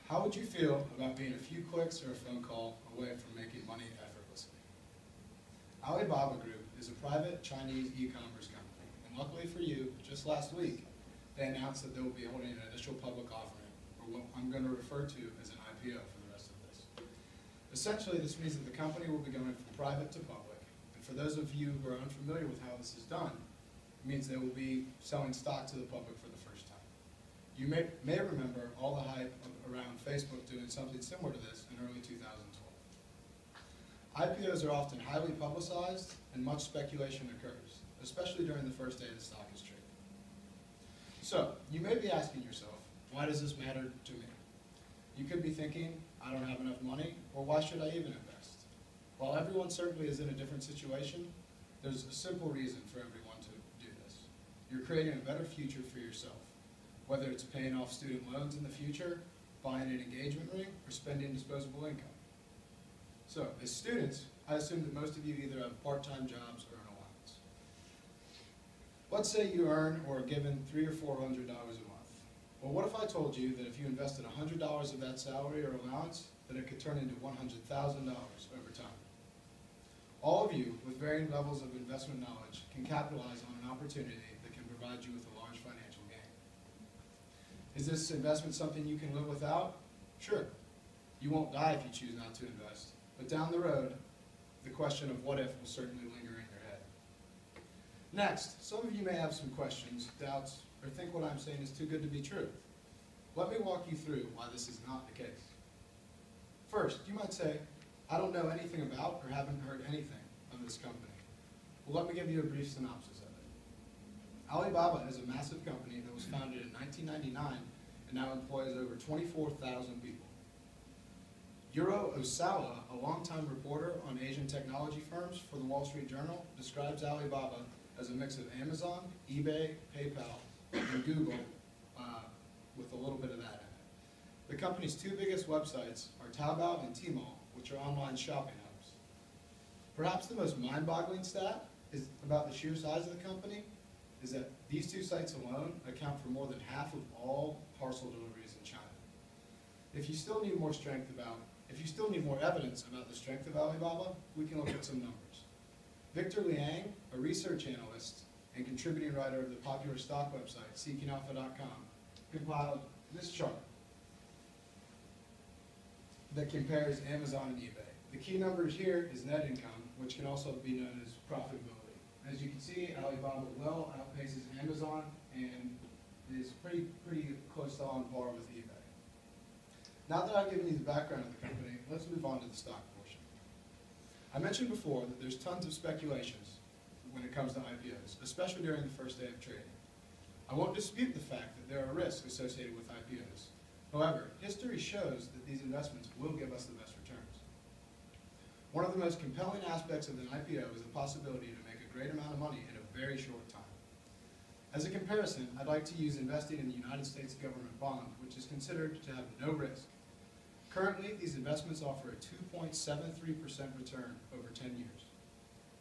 How would you feel about being a few clicks or a phone call away from making money effortlessly? Alibaba Group is a private Chinese e-commerce company, and luckily for you, just last week, they announced that they will be holding an initial public offering, or what I'm going to refer to as an IPO for the rest of this. Essentially, this means that the company will be going from private to public, and for those of you who are unfamiliar with how this is done, it means they will be selling stock to the public for the first time. You may remember all the hype around Facebook doing something similar to this in early 2012. IPOs are often highly publicized and much speculation occurs, especially during the first day the stock is traded. So, you may be asking yourself, why does this matter to me? You could be thinking, I don't have enough money, or why should I even invest? While everyone certainly is in a different situation, there's a simple reason for everyone to do this. You're creating a better future for yourself. Whether it's paying off student loans in the future, buying an engagement ring, or spending disposable income. So, as students, I assume that most of you either have part-time jobs or an allowance. Let's say you earn or are given $300 or $400 a month. Well, what if I told you that if you invested $100 of that salary or allowance, that it could turn into $100,000 over time? All of you, with varying levels of investment knowledge, can capitalize on an opportunity that can provide you with a large financial gain. Is this investment something you can live without? Sure. You won't die if you choose not to invest. But down the road, the question of what if will certainly linger in your head. Next, some of you may have some questions, doubts, or think what I'm saying is too good to be true. Let me walk you through why this is not the case. First, you might say, I don't know anything about or haven't heard anything of this company. Well, let me give you a brief synopsis of it. Alibaba is a massive company that was founded in 1999 and now employs over 24,000 people. Yuro Osawa, a longtime reporter on Asian technology firms for the Wall Street Journal, describes Alibaba as a mix of Amazon, eBay, PayPal, and Google, with a little bit of that in it. The company's two biggest websites are Taobao and Tmall, which are online shopping hubs. Perhaps the most mind-boggling stat is about the sheer size of the company is that these two sites alone account for more than half of all parcel deliveries in China. If you still need more evidence about the strength of Alibaba, we can look at some numbers. Victor Liang, a research analyst and contributing writer of the popular stock website, seekingalpha.com, compiled this chart that compares Amazon and eBay. The key numbers here is net income, which can also be known as profitability. As you can see, Alibaba well outpaces Amazon and is pretty close to on par with eBay. Now that I've given you the background of the company, let's move on to the stock portion. I mentioned before that there's tons of speculations when it comes to IPOs, especially during the first day of trading. I won't dispute the fact that there are risks associated with IPOs. However, history shows that these investments will give us the best returns. One of the most compelling aspects of an IPO is the possibility to make a great amount of money in a very short time. As a comparison, I'd like to use investing in the United States government bond, which is considered to have no risk. Currently, these investments offer a 2.73% return over 10 years.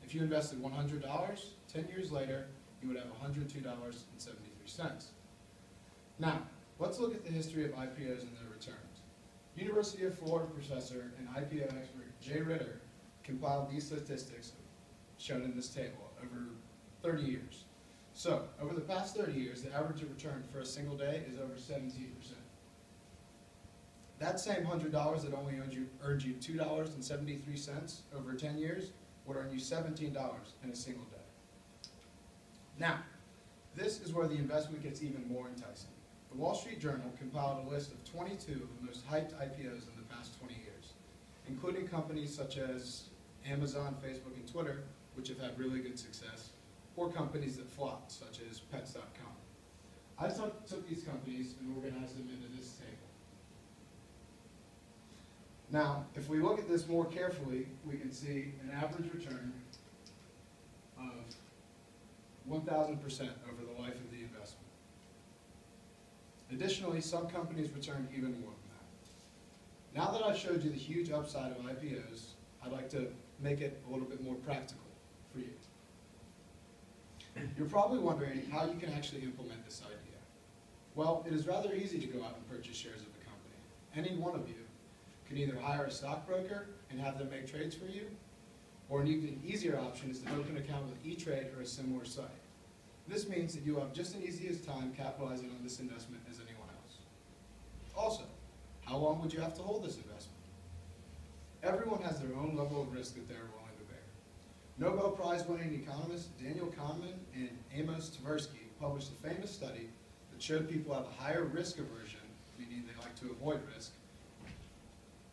If you invested $100, 10 years later, you would have $102.73. Now, let's look at the history of IPOs and their returns. University of Florida professor and IPO expert Jay Ritter compiled these statistics shown in this table over 30 years. So, over the past 30 years, the average return for a single day is over 17%. That same $100 that only earned you $2.73 over 10 years would earn you $17 in a single day. Now, this is where the investment gets even more enticing. The Wall Street Journal compiled a list of 22 of the most hyped IPOs in the past 20 years, including companies such as Amazon, Facebook, and Twitter, which have had really good success, or companies that flopped, such as Pets.com. I took these companies and organized them into this table. Now, if we look at this more carefully, we can see an average return of 1,000% over the life of the investment. Additionally, some companies returned even more than that. Now that I've showed you the huge upside of IPOs, I'd like to make it a little bit more practical for you. You're probably wondering how you can actually implement this idea. Well, it is rather easy to go out and purchase shares of a company. any one of you can either hire a stockbroker and have them make trades for you, or an even easier option is to open an account with E-Trade or a similar site. This means that you have just as easy as time capitalizing on this investment as anyone else. Also, how long would you have to hold this investment? Everyone has their own level of risk that they're willing to bear. Nobel Prize winning economists Daniel Kahneman and Amos Tversky published a famous study that showed people have a higher risk aversion, meaning they like to avoid risk,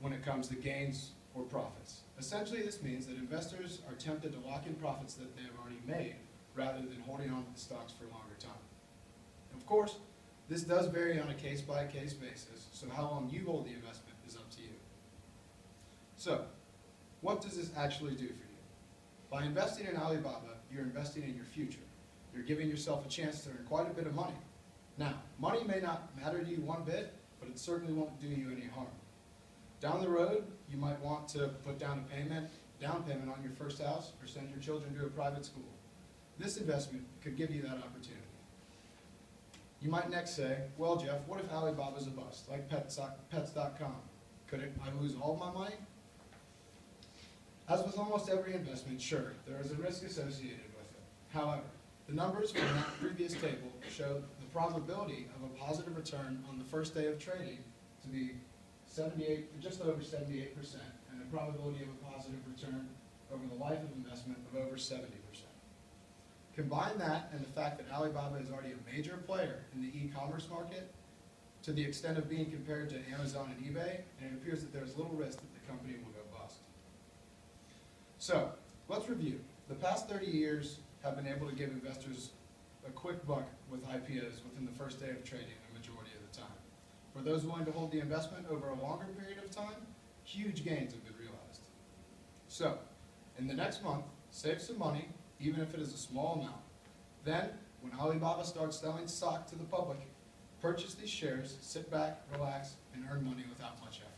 when it comes to gains or profits. Essentially, this means that investors are tempted to lock in profits that they have already made rather than holding on to the stocks for a longer time. Of course, this does vary on a case-by-case basis, so how long you hold the investment is up to you. So, what does this actually do for you? By investing in Alibaba, you're investing in your future. You're giving yourself a chance to earn quite a bit of money. Now, money may not matter to you one bit, but it certainly won't do you any harm. Down the road, you might want to put down a down payment on your first house or send your children to a private school. This investment could give you that opportunity. You might next say, well, Jeff, what if Alibaba's a bust, like pets.com? Could I lose all my money? As with almost every investment, sure, there is a risk associated with it. However, the numbers from that previous table show the probability of a positive return on the first day of trading to be just over 78%, and the probability of a positive return over the life of investment of over 70%. Combine that and the fact that Alibaba is already a major player in the e-commerce market, to the extent of being compared to Amazon and eBay, and it appears that there's little risk that the company will go bust. So, let's review. The past 30 years have been able to give investors a quick buck with IPOs within the first day of trading a majority of the time. For those willing to hold the investment over a longer period of time, huge gains have been realized. So, in the next month, save some money, even if it is a small amount. Then, when Alibaba starts selling stock to the public, purchase these shares, sit back, relax, and earn money without much effort.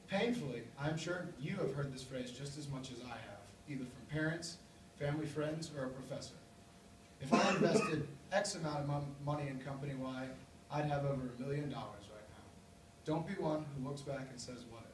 Painfully, I'm sure you have heard this phrase just as much as I have, either from parents, family friends, or a professor. If I invested X amount of money in company Y, I'd have over $1 million right now. Don't be one who looks back and says, what